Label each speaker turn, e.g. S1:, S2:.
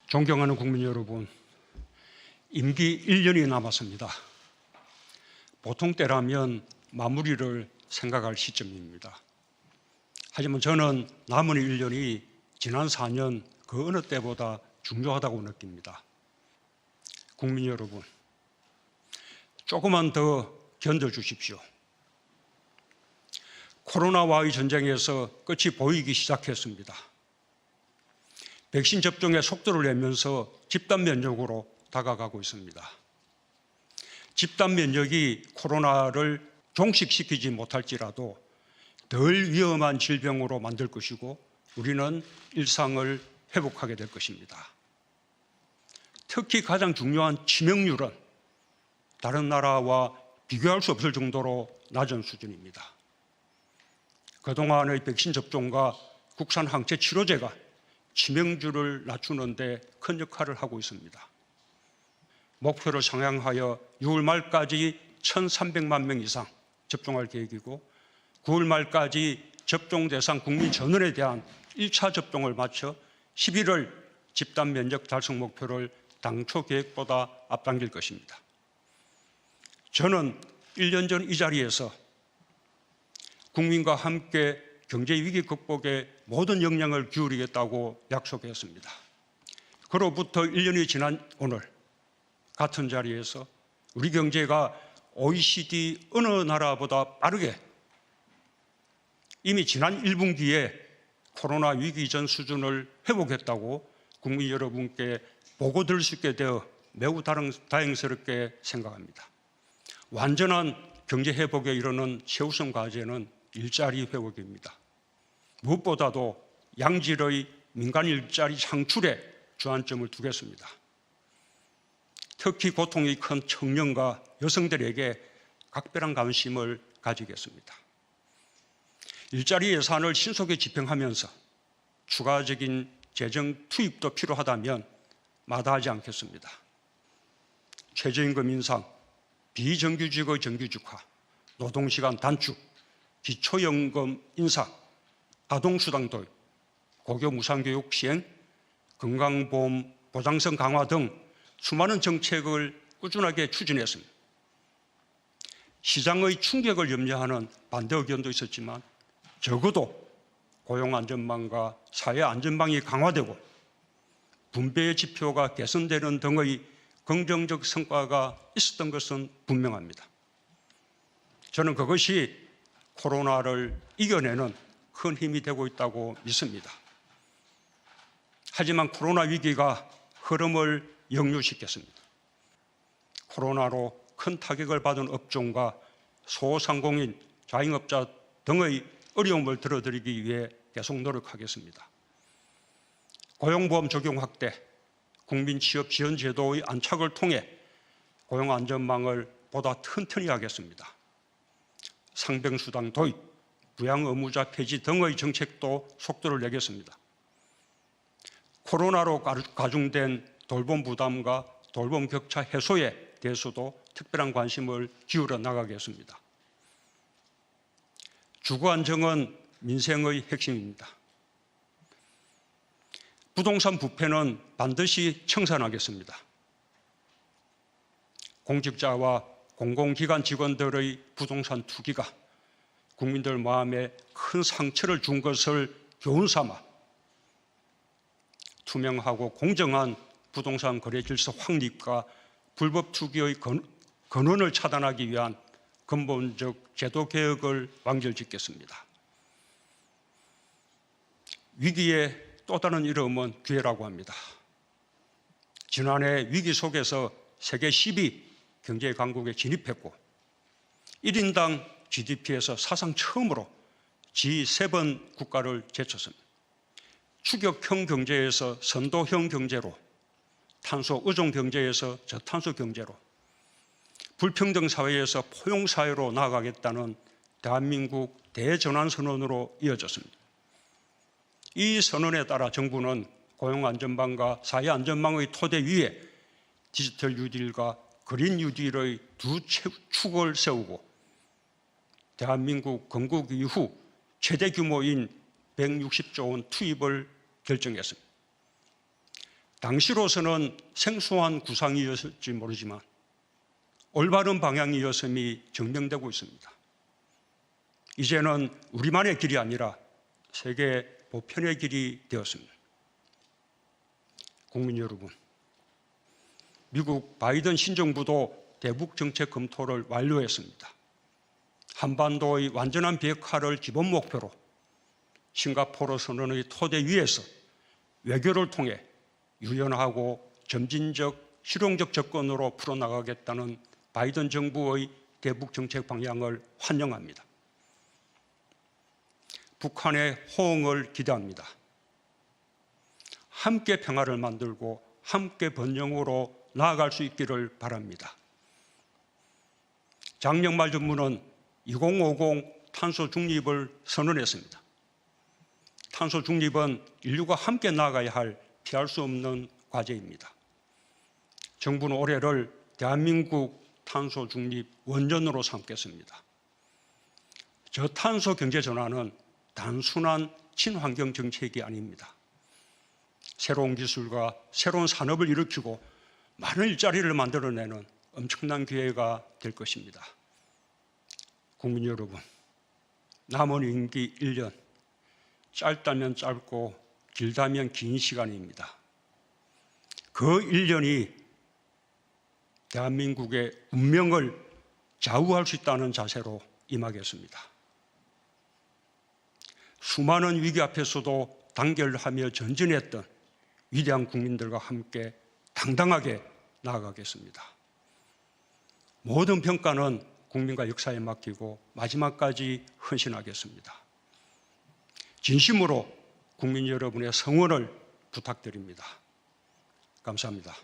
S1: 존경하는 국민 여러분, 임기 1년이 남았습니다. 보통 때라면 마무리를 생각할 시점입니다. 하지만 저는 남은 1년이 지난 4년 그 어느 때보다 중요하다고 느낍니다. 국민 여러분, 조금만 더 견뎌주십시오. 코로나와의 전쟁에서 끝이 보이기 시작했습니다. 백신 접종에 속도를 내면서 집단 면역으로 다가가고 있습니다. 집단 면역이 코로나를 종식시키지 못할지라도 덜 위험한 질병으로 만들 것이고 우리는 일상을 회복하게 될 것입니다. 특히 가장 중요한 치명률은 다른 나라와 비교할 수 없을 정도로 낮은 수준입니다. 그동안의 백신 접종과 국산 항체 치료제가 치명률을 낮추는 데 큰 역할을 하고 있습니다. 목표를 상향하여 6월 말까지 1,300만 명 이상 접종할 계획이고 9월 말까지 접종 대상 국민 전원에 대한 1차 접종을 마쳐 11월 집단 면역 달성 목표를 당초 계획보다 앞당길 것입니다. 저는 1년 전 이 자리에서 국민과 함께 경제위기 극복에 모든 역량을 기울이겠다고 약속했습니다. 그로부터 1년이 지난 오늘 같은 자리에서 우리 경제가 OECD 어느 나라보다 빠르게 이미 지난 1분기에 코로나 위기 전 수준을 회복했다고 국민 여러분께 보고 드릴 수 있게 되어 매우 다행스럽게 생각합니다. 완전한 경제 회복에 이르는 최우선 과제는 일자리 회복입니다. 무엇보다도 양질의 민간 일자리 창출에 주안점을 두겠습니다. 특히 고통이 큰 청년과 여성들에게 각별한 관심을 가지겠습니다. 일자리 예산을 신속히 집행하면서 추가적인 재정 투입도 필요하다면 마다하지 않겠습니다. 최저임금 인상, 비정규직의 정규직화, 노동시간 단축, 기초연금 인상, 아동수당 도입, 고교 무상교육 시행, 건강보험 보장성 강화 등 수많은 정책을 꾸준하게 추진했습니다. 시장의 충격을 염려하는 반대 의견도 있었지만 적어도 고용안전망과 사회안전망이 강화되고 분배의 지표가 개선되는 등의 긍정적 성과가 있었던 것은 분명합니다. 저는 그것이 코로나를 이겨내는 큰 힘이 되고 있다고 믿습니다. 하지만 코로나 위기가 흐름을 역류시켰습니다. 코로나로 큰 타격을 받은 업종과 소상공인, 자영업자 등의 어려움을 덜어드리기 위해 계속 노력하겠습니다. 고용보험 적용 확대, 국민취업지원제도의 안착을 통해 고용안전망을 보다 튼튼히 하겠습니다. 상병수당 도입, 부양의무자 폐지 등의 정책도 속도를 내겠습니다. 코로나로 가중된 돌봄 부담과 돌봄 격차 해소에 대해서도 특별한 관심을 기울여 나가겠습니다. 주거 안정은 민생의 핵심입니다. 부동산 부패는 반드시 청산하겠습니다. 공직자와 공공기관 직원들의 부동산 투기가 국민들 마음에 큰 상처를 준 것을 교훈 삼아 투명하고 공정한 부동산 거래 질서 확립과 불법 투기의 근원을 차단하기 위한 근본적 제도 개혁을 완결짓겠습니다. 위기의 또 다른 이름은 기회라고 합니다. 지난해 위기 속에서 세계 10위 경제 강국에 진입했고 1인당 GDP에서 사상 처음으로 G7 국가를 제쳤습니다. 추격형 경제에서 선도형 경제로, 탄소 의존 경제에서 저탄소 경제로, 불평등 사회에서 포용 사회로 나아가겠다는 대한민국 대전환 선언으로 이어졌습니다. 이 선언에 따라 정부는 고용안전망과 사회안전망의 토대 위에 디지털 뉴딜과 그린 뉴딜의 두 축을 세우고 대한민국 건국 이후 최대 규모인 160조 원 투입을 결정했습니다. 당시로서는 생소한 구상이었을지 모르지만 올바른 방향이었음이 증명되고 있습니다. 이제는 우리만의 길이 아니라 세계 보편의 길이 되었습니다. 국민 여러분, 미국 바이든 신정부도 대북 정책 검토를 완료했습니다. 한반도의 완전한 비핵화를 기본 목표로 싱가포르 선언의 토대 위에서 외교를 통해 유연하고 점진적, 실용적 접근으로 풀어나가겠다는 바이든 정부의 대북 정책 방향을 환영합니다. 북한의 호응을 기대합니다. 함께 평화를 만들고 함께 번영으로 나아갈 수 있기를 바랍니다. 작년 말 정부는 2050 탄소 중립을 선언했습니다. 탄소 중립은 인류가 함께 나아가야 할 피할 수 없는 과제입니다. 정부는 올해를 대한민국 탄소 중립 원전으로 삼겠습니다. 저탄소 경제 전환은 단순한 친환경 정책이 아닙니다. 새로운 기술과 새로운 산업을 일으키고 많은 일자리를 만들어내는 엄청난 기회가 될 것입니다. 국민 여러분, 남은 임기 1년, 짧다면 짧고 길다면 긴 시간입니다. 그 1년이 대한민국의 운명을 좌우할 수 있다는 자세로 임하겠습니다. 수많은 위기 앞에서도 단결하며 전진했던 위대한 국민들과 함께 당당하게 나아가겠습니다. 모든 평가는 국민과 역사에 맡기고 마지막까지 헌신하겠습니다. 진심으로 국민 여러분의 성원을 부탁드립니다. 감사합니다.